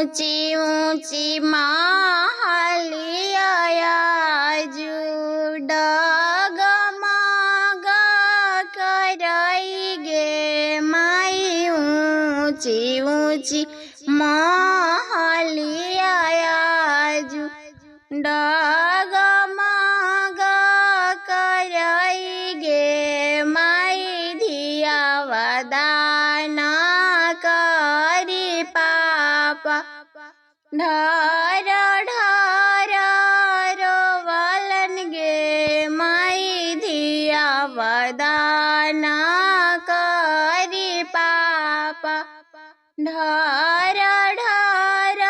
ऊंची ऊंची मालिया डगमग कराई गे माई ऊंची ऊंची मालिया डगमग कराई गे माई धिया वदाना करी पापा ढार ढार रोवलन गे माई धिया वदाना करी पापा ढार ढार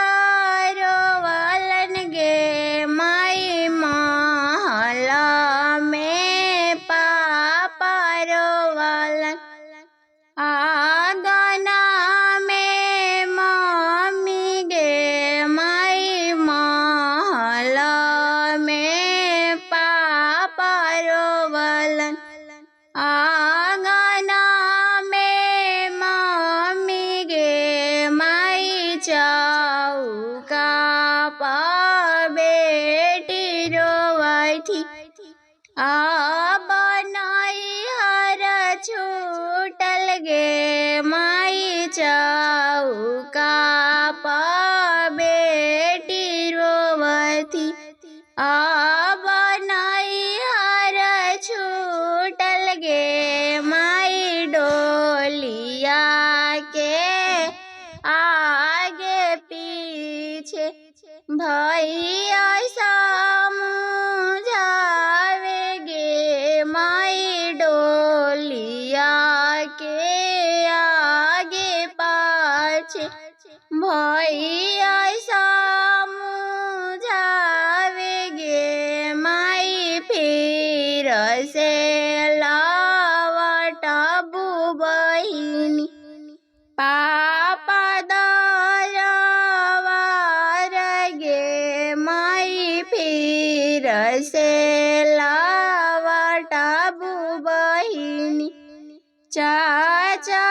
रोवलन गे माई महला में पापा रोवलन आंगना में मम्मी गे माई महला में पापा रोवलन आंगना में मम्मी गे माई चौका पा बेटी रोवै थी अब नैहर छूटल गे माई चौका पा बेटी रोवै थी अब नैहर छूटल गे माई डोलिया के आगे पीछे भैया समझावे गे माई डोलिया के आगे पाछे भैया समझावे गे माई फिर से लावटबू बहिनी पापा दरबार गे माई फिर से लावटबू बहिनी चाचा